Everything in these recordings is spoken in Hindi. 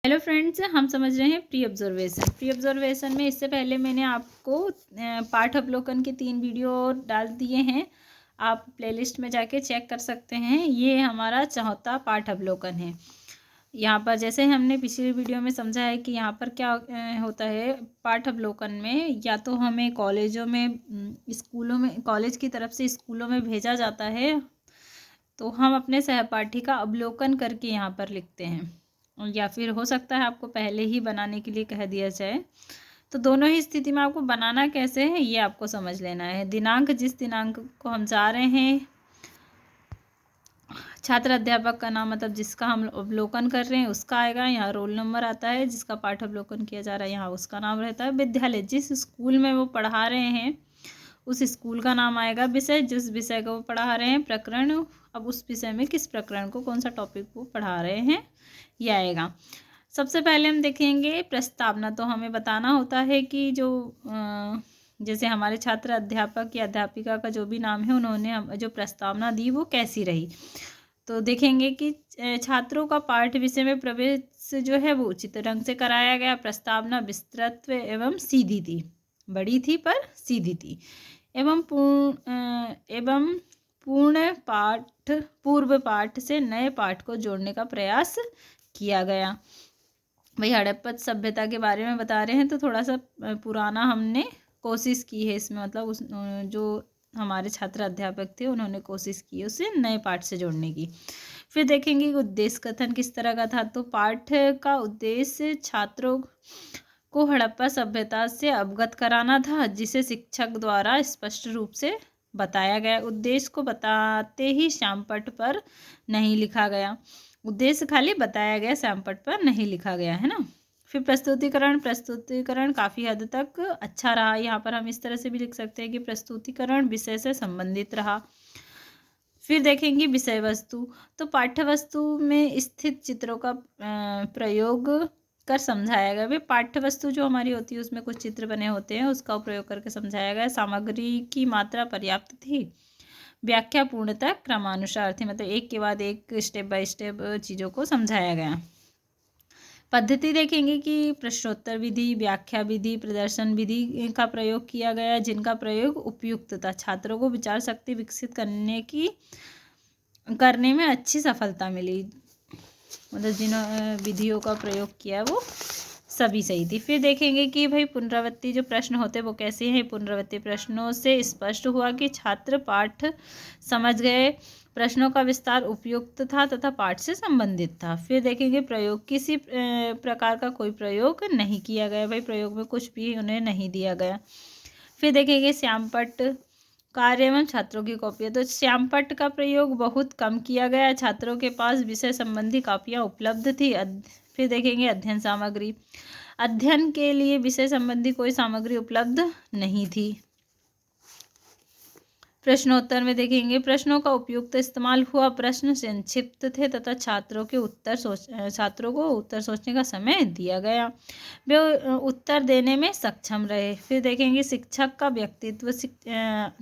हेलो फ्रेंड्स, हम समझ रहे हैं प्री ऑब्जर्वेशन। प्री ऑब्जर्वेशन में इससे पहले मैंने आपको पाठ अवलोकन के 3 वीडियो डाल दिए हैं। आप प्लेलिस्ट में जाके चेक कर सकते हैं। ये हमारा चौथा पाठ अवलोकन है। यहाँ पर जैसे हमने पिछली वीडियो में समझा है कि यहाँ पर क्या होता है पाठ अवलोकन में, या तो हमें कॉलेजों में, स्कूलों में, कॉलेज की तरफ से स्कूलों में भेजा जाता है, तो हम अपने सहपाठी का अवलोकन करके यहाँ पर लिखते हैं, या फिर हो सकता है आपको पहले ही बनाने के लिए कह दिया जाए। तो दोनों ही स्थिति में आपको बनाना कैसे है ये आपको समझ लेना है। दिनांक, जिस दिनांक को हम जा रहे हैं, छात्र अध्यापक का नाम, मतलब जिसका हम अवलोकन कर रहे हैं उसका आएगा। यहाँ रोल नंबर आता है, जिसका पाठ अवलोकन किया जा रहा है यहाँ उसका नाम रहता है। विद्यालय, जिस स्कूल में वो पढ़ा रहे हैं उस स्कूल का नाम आएगा। विषय, जिस विषय को वो पढ़ा रहे हैं। प्रकरण, अब उस विषय में किस प्रकरण को, कौन सा टॉपिक वो पढ़ा रहे हैं, ये आएगा। सबसे पहले हम देखेंगे प्रस्तावना। तो हमें बताना होता है कि जो जैसे हमारे छात्र अध्यापक या अध्यापिका का जो भी नाम है, उन्होंने हम जो प्रस्तावना दी वो कैसी रही। तो देखेंगे कि छात्रों का पाठ विषय में प्रवेश जो है वो उचित ढंग से कराया गया। प्रस्तावना विस्तृत एवं सीधी थी, बड़ी थी पर सीधी थी, एवं पूर्व पाठ से नए पाठ को जोड़ने का प्रयास किया गया। भाई हड़प्पा सभ्यता के बारे में बता रहे हैं, तो थोड़ा सा पुराना हमने कोशिश की है इसमें, मतलब उस जो हमारे छात्र अध्यापक थे उन्होंने कोशिश की उसे नए पाठ से जोड़ने की। फिर देखेंगे उद्देश्य कथन किस तरह का था। तो पाठ का उद्देश्य छात्रों को हड़प्पा सभ्यता से अवगत कराना था, जिसे शिक्षक द्वारा स्पष्ट रूप से बताया गया। उद्देश्य को बताते ही श्यामपट्ट पर नहीं लिखा गया। उद्देश्य खाली बताया गया, श्यामपट्ट पर नहीं लिखा गया, है ना। फिर प्रस्तुतिकरण काफ़ी हद तक अच्छा रहा। यहाँ पर हम इस तरह से भी लिख सकते हैं कि प्रस्तुतिकरण विषय से संबंधित रहा। फिर देखेंगे विषय वस्तु। तो पाठ्य वस्तु में स्थित चित्रों का प्रयोग कर समझाया गया। वे पाठ्य वस्तु जो हमारी होती है उसमें कुछ चित्र बने होते हैं, उसका प्रयोग करके समझाया गया। सामग्री की मात्रा पर्याप्त थी। व्याख्या पूर्णतः क्रमानुसार थी, मतलब एक के बाद एक स्टेप बाय स्टेप चीज़ों को समझाया गया। पद्धति देखेंगे कि प्रश्नोत्तर विधि, व्याख्या विधि, प्रदर्शन विधि का प्रयोग किया गया, जिनका प्रयोग उपयुक्त था। छात्रों को विचार शक्ति विकसित करने में अच्छी सफलता मिली, मतलब जिन विधियों का प्रयोग किया वो सभी सही थी। फिर देखेंगे कि भाई पुनरावृत्ति जो प्रश्न होते वो कैसे हैं। पुनरावृत्ति प्रश्नों से स्पष्ट हुआ कि छात्र पाठ समझ गए, प्रश्नों का विस्तार उपयुक्त था तथा पाठ से संबंधित था। फिर देखेंगे प्रयोग, किसी प्रकार का कोई प्रयोग नहीं किया गया, भाई प्रयोग में कुछ भी उन्हें नहीं दिया गया। फिर देखेंगे श्यामपट्ट कार्य एवं छात्रों की कॉपियाँ। तो श्यामपट्ट का प्रयोग बहुत कम किया गया, छात्रों के पास विषय संबंधी कॉपियाँ उपलब्ध थी। फिर देखेंगे अध्ययन सामग्री। अध्ययन के लिए विषय संबंधी कोई सामग्री उपलब्ध नहीं थी। प्रश्नोत्तर में देखेंगे प्रश्नों का उपयुक्त इस्तेमाल हुआ, प्रश्न संक्षिप्त थे तथा छात्रों को उत्तर सोचने का समय दिया गया, वे उत्तर देने में सक्षम रहे। फिर देखेंगे शिक्षक का व्यक्तित्व।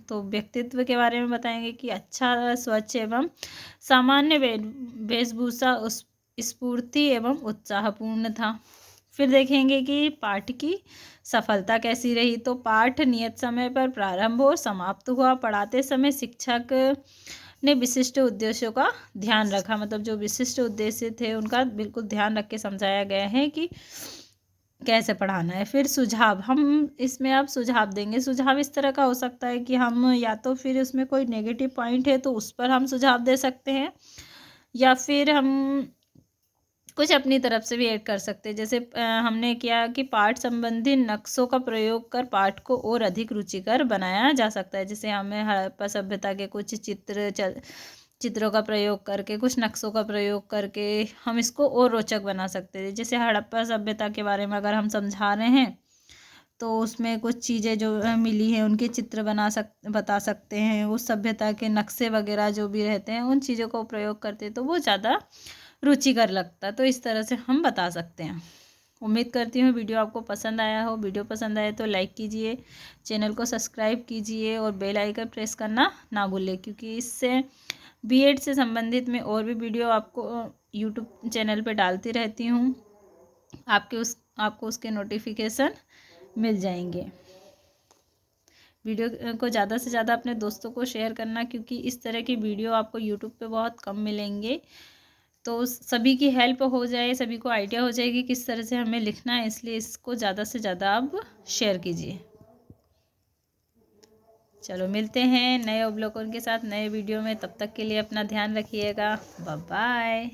तो व्यक्तित्व के बारे में बताएंगे कि अच्छा, स्वच्छ एवं सामान्य वेशभूषा, स्फूर्ति एवं उत्साहपूर्ण था। फिर देखेंगे कि पाठ की सफलता कैसी रही। तो पाठ नियत समय पर प्रारंभ और समाप्त हुआ। पढ़ाते समय शिक्षक ने विशिष्ट उद्देश्यों का ध्यान रखा, मतलब जो विशिष्ट उद्देश्य थे उनका बिल्कुल ध्यान रख के समझाया गया है कि कैसे पढ़ाना है। फिर सुझाव, हम इसमें अब सुझाव देंगे। सुझाव इस तरह का हो सकता है कि हम या तो फिर उसमें कोई नेगेटिव पॉइंट है तो उस पर हम सुझाव दे सकते हैं, या फिर हम कुछ अपनी तरफ से भी ऐड कर सकते हैं। जैसे हमने किया कि पाठ संबंधी नक्शों का प्रयोग कर पाठ को और अधिक रुचिकर बनाया जा सकता है। जैसे हमें हड़प्पा सभ्यता के कुछ चित्रों का प्रयोग करके, कुछ नक्शों का प्रयोग करके हम इसको और रोचक बना सकते हैं। जैसे हड़प्पा सभ्यता के बारे में अगर हम समझा रहे हैं तो उसमें कुछ चीज़ें जो मिली हैं उनके चित्र बता सकते हैं। उस सभ्यता के नक्शे वगैरह जो भी रहते हैं उन चीज़ों को प्रयोग करते तो वो ज़्यादा रुचिकर लगता। तो इस तरह से हम बता सकते हैं। उम्मीद करती हूँ वीडियो आपको पसंद आया हो। वीडियो पसंद आए तो लाइक कीजिए, चैनल को सब्सक्राइब कीजिए और बेल आइकन प्रेस करना ना भूलें, क्योंकि इससे बीएड से संबंधित मैं और भी वीडियो आपको यूट्यूब चैनल पे डालती रहती हूँ। आपको उसके नोटिफिकेशन मिल जाएंगे। वीडियो को ज़्यादा से ज़्यादा अपने दोस्तों को शेयर करना, क्योंकि इस तरह की वीडियो आपको यूट्यूब पे बहुत कम मिलेंगे। तो सभी की हेल्प हो जाए, सभी को आइडिया हो जाएगी किस तरह से हमें लिखना है, इसलिए इसको ज़्यादा से ज़्यादा आप शेयर कीजिए। चलो मिलते हैं नए अवलोकन के साथ नए वीडियो में, तब तक के लिए अपना ध्यान रखिएगा। Bye bye.